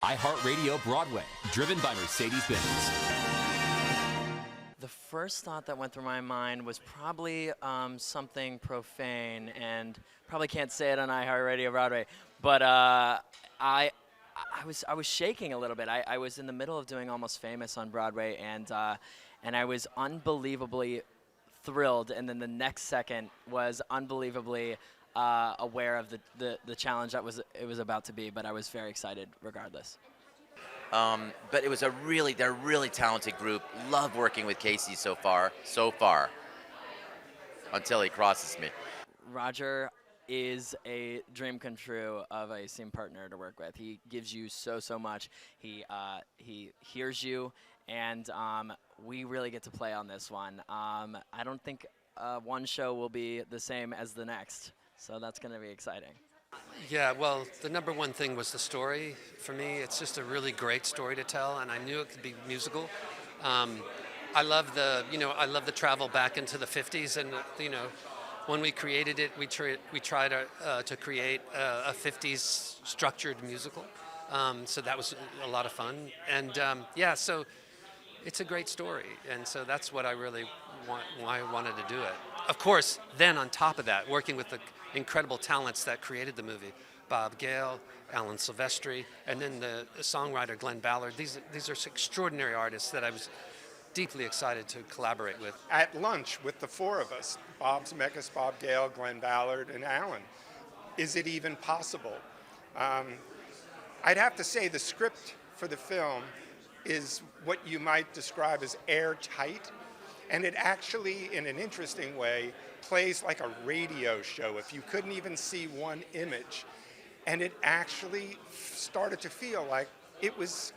iHeartRadio Broadway, driven by Mercedes-Benz. The first thought that went through my mind was probably something profane, and probably can't say it on iHeartRadio Broadway, but I was shaking a little bit. I was in the middle of doing Almost Famous on Broadway, and I was unbelievably thrilled, and then the next second was unbelievably aware of the challenge that it was about to be, but I was very excited regardless. But it was they're a really talented group. Love working with Casey so far, until he crosses me. Roger is a dream come true of a scene partner to work with. He gives you so much. He hears you, and we really get to play on this one. I don't think one show will be the same as the next, so that's going to be exciting. Yeah, well, the number one thing was the story. For me, it's just a really great story to tell, and I knew it could be musical. I love the travel back into the 50s, and when we created it, we tried to create a 50s structured musical. So that was a lot of fun, and so it's a great story, and so that's what I really why I wanted to do it. Of course, then on top of that, working with the incredible talents that created the movie, Bob Gale, Alan Silvestri, and then the songwriter Glenn Ballard. These are extraordinary artists that I was deeply excited to collaborate with. At lunch with the four of us, Bob Zemeckis, Bob Gale, Glenn Ballard, and Alan, is it even possible? I'd have to say the script for the film is what you might describe as airtight, and it actually, in an interesting way, plays like a radio show if you couldn't even see one image. And it actually started to feel like it was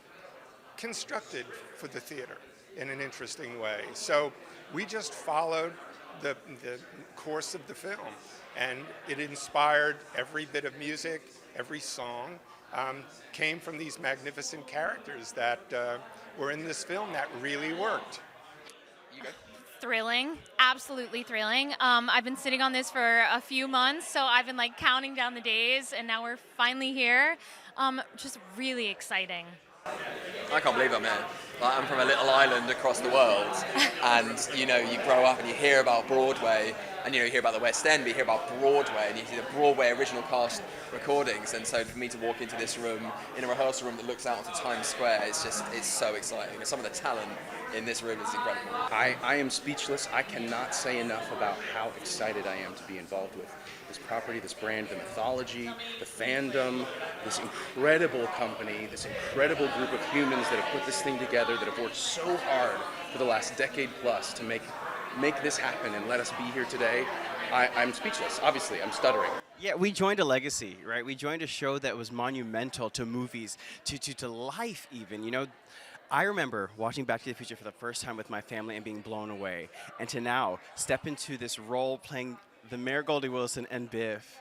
constructed for the theater in an interesting way. So we just followed the course of the film, and it inspired every bit of music, every song came from these magnificent characters that were in this film that really worked. Thrilling, absolutely thrilling. I've been sitting on this for a few months, so I've been counting down the days, and now we're finally here. Just really exciting. I can't believe I'm here. I'm from a little island across the world, and you grow up and you hear about Broadway, and you hear about the West End, but you hear about Broadway, and you see the Broadway original cast recordings, and so for me to walk into this room, in a rehearsal room that looks out onto Times Square, it's so exciting. And some of the talent in this room is incredible. I am speechless. I cannot say enough about how excited I am to be involved with this property, this brand, the mythology, the fandom, this incredible company, this incredible group of humans that have put this thing together, that have worked so hard for the last decade plus to make this happen and let us be here today. I'm speechless. Obviously, I'm stuttering. Yeah, we joined a legacy, right? We joined a show that was monumental to movies, to life even, I remember watching Back to the Future for the first time with my family and being blown away. And to now step into this role playing the Mayor Goldie Wilson and Biff,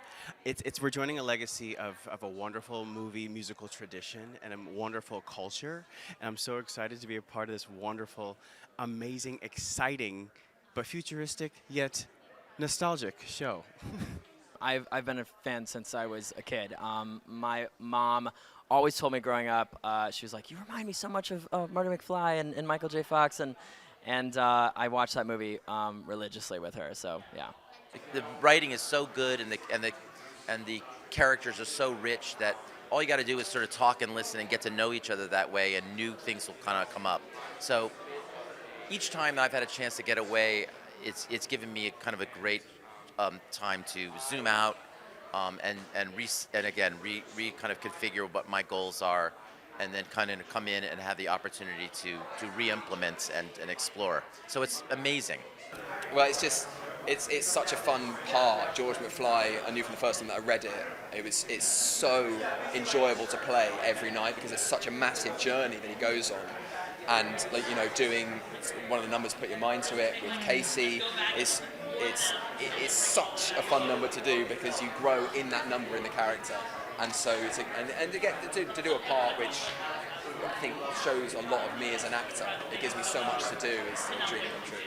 we're joining a legacy of a wonderful movie musical tradition and a wonderful culture. And I'm so excited to be a part of this wonderful, amazing, exciting, but futuristic yet nostalgic show. I've been a fan since I was a kid. My mom always told me growing up, she was like, "You remind me so much of Marty McFly and Michael J. Fox," and I watched that movie religiously with her. So yeah. The writing is so good, and the characters are so rich that all you got to do is sort of talk and listen and get to know each other that way, and new things will kind of come up. So each time I've had a chance to get away, it's given me kind of a great time to zoom out and again kind of configure what my goals are, and then kind of come in and have the opportunity to re-implement and explore. So it's amazing. Well, it's such a fun part. George McFly, I knew from the first time that I read it, it's so enjoyable to play every night because it's such a massive journey that he goes on. And doing one of the numbers, Put Your Mind to It, with Casey, it's such a fun number to do because you grow in that number, in the character. And so to get to do a part which I think shows a lot of me as an actor, it gives me so much to do, is a dream come true.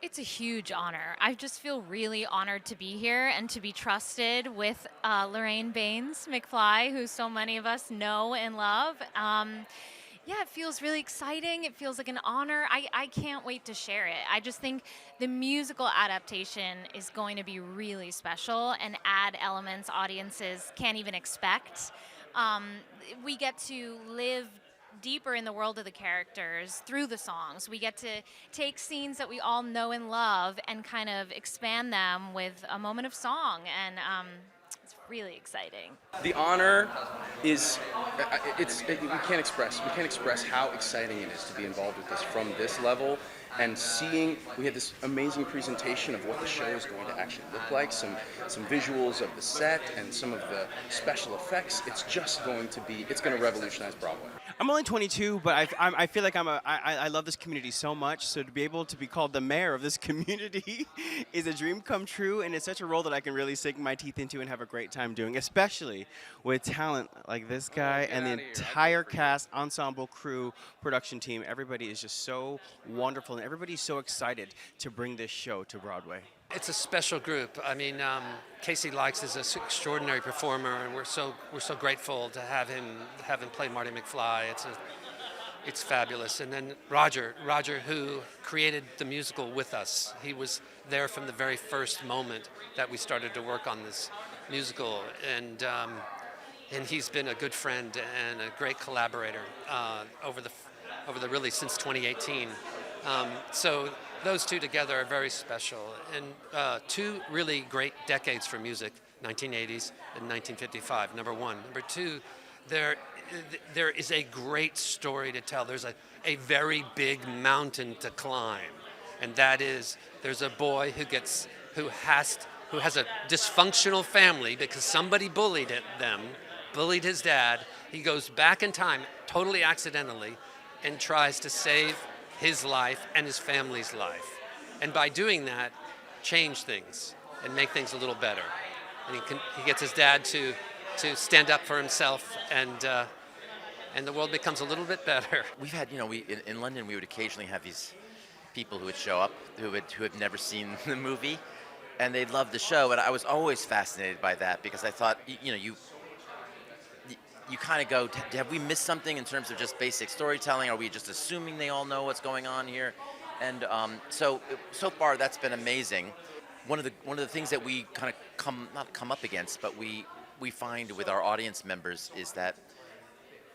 It's a huge honor. I just feel really honored to be here and to be trusted with Lorraine Baines McFly, who so many of us know and love. Yeah, it feels really exciting. It feels like an honor. I can't wait to share it. I just think the musical adaptation is going to be really special and add elements audiences can't even expect. We get to live deeper in the world of the characters through the songs. We get to take scenes that we all know and love and kind of expand them with a moment of song, and it's really exciting. The honor is, we can't express how exciting it is to be involved with this from this level, and seeing, we had this amazing presentation of what the show is going to actually look like, some visuals of the set and some of the special effects. It's just going to be, it's going to revolutionize Broadway. I'm only 22, but I feel like I love this community so much. So to be able to be called the mayor of this community is a dream come true, and it's such a role that I can really sink my teeth into and have a great time doing, especially with talent like this guy and the entire cast, ensemble, crew, production team. Everybody is just so wonderful, and everybody's so excited to bring this show to Broadway. It's a special group. I mean, Casey Likes is an extraordinary performer, and we're so grateful to have him play Marty McFly. It's fabulous. And then Roger, who created the musical with us. He was there from the very first moment that we started to work on this musical, and he's been a good friend and a great collaborator over the really since 2018. So those two together are very special, and two really great decades for music, 1980s and 1955, number one. Number two, there is a great story to tell. There's a very big mountain to climb, and that is there's a boy who has a dysfunctional family because somebody bullied his dad. He goes back in time, totally accidentally, and tries to save his life and his family's life, and by doing that, change things and make things a little better. And he gets his dad to stand up for himself, and the world becomes a little bit better. We've had, in London, we would occasionally have these people who would show up who had never seen the movie, and they'd love the show, and I was always fascinated by that because I thought, you kind of go, have we missed something in terms of just basic storytelling? Are we just assuming they all know what's going on here? And so far that's been amazing. One of the things that we kind of not come up against, but we find with our audience members is that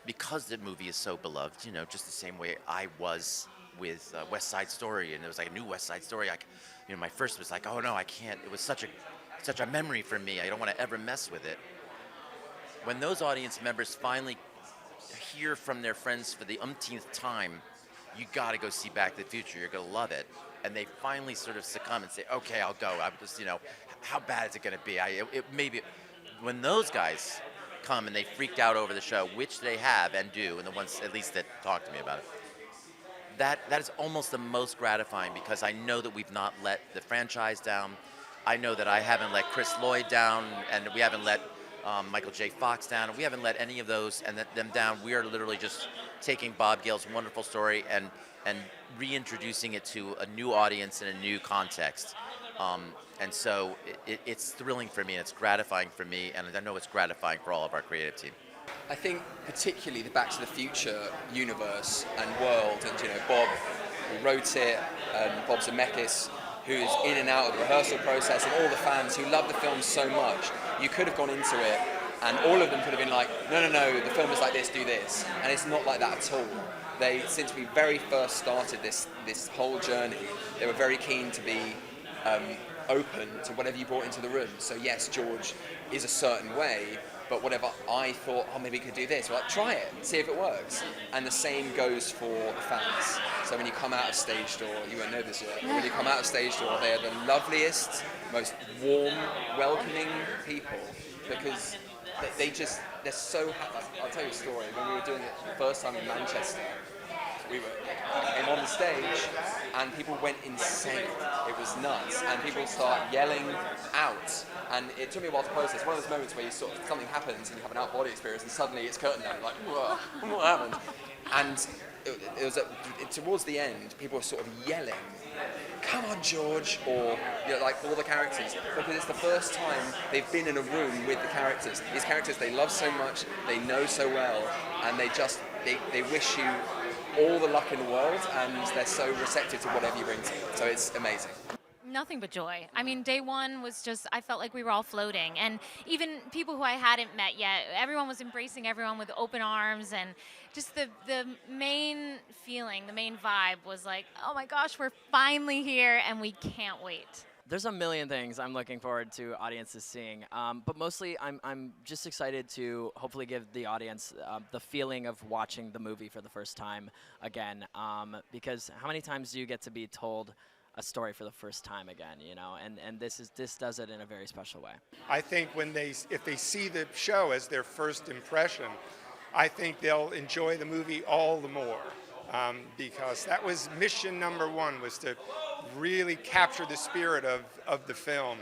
because the movie is so beloved, just the same way I was with West Side Story, and it was like a new West Side Story. My first was like, oh no, I can't. It was such a memory for me. I don't want to ever mess with it. When those audience members finally hear from their friends for the umpteenth time, you got to go see Back to the Future. You're going to love it. And they finally sort of succumb and say, okay, I'll go. I'm just, how bad is it going to be? Maybe when those guys come and they freaked out over the show, which they have and do, and the ones at least that talk to me about it, that is almost the most gratifying because I know that we've not let the franchise down. I know that I haven't let Chris Lloyd down, and we haven't let Michael J. Fox down. We haven't let any of those and them down. We are literally just taking Bob Gale's wonderful story and reintroducing it to a new audience in a new context. And so it's thrilling for me, and it's gratifying for me, and I know it's gratifying for all of our creative team. I think particularly the Back to the Future universe and world, and Bob, who wrote it, Bob Zemeckis, who's in and out of the rehearsal process, and all the fans who love the film so much. You could have gone into it, and all of them could have been like, no, the film is like this, do this. And it's not like that at all. Since we very first started this whole journey, they were very keen to be open to whatever you brought into the room. So yes, George is a certain way, but whatever I thought, maybe we could do this, well, try it, see if it works. And the same goes for the fans. So when you come out of Stage Door, you won't know this yet, but when you come out of Stage Door, they are the loveliest, most warm, welcoming people, because they're so happy. I'll tell you a story. When we were doing it the first time in Manchester, we came on the stage and people went insane. It was nuts, and people start yelling out. And it took me a while to process. One of those moments where something happens and you have an out-of-body experience, and suddenly it's curtain down. You're like, whoa, what happened? And it was towards the end, people were sort of yelling, come on, George, or like all the characters, because it's the first time they've been in a room with the characters. These characters they love so much, they know so well, and they wish you all the luck in the world, and they're so receptive to whatever you bring to them. So it's amazing. Nothing but joy. I mean, day one was just, I felt like we were all floating. And even people who I hadn't met yet, everyone was embracing everyone with open arms. And just the main feeling, the main vibe was like, oh my gosh, we're finally here and we can't wait. There's a million things I'm looking forward to audiences seeing, but mostly I'm just excited to hopefully give the audience the feeling of watching the movie for the first time again, because how many times do you get to be told a story for the first time again, you know, and this does it in a very special way. I think if they see the show as their first impression, I think they'll enjoy the movie all the more, because that was mission number one, was to really capture the spirit of the film,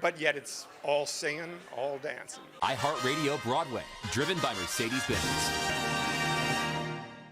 but yet it's all singing, all dancing. iHeartRadio Broadway, driven by Mercedes-Benz.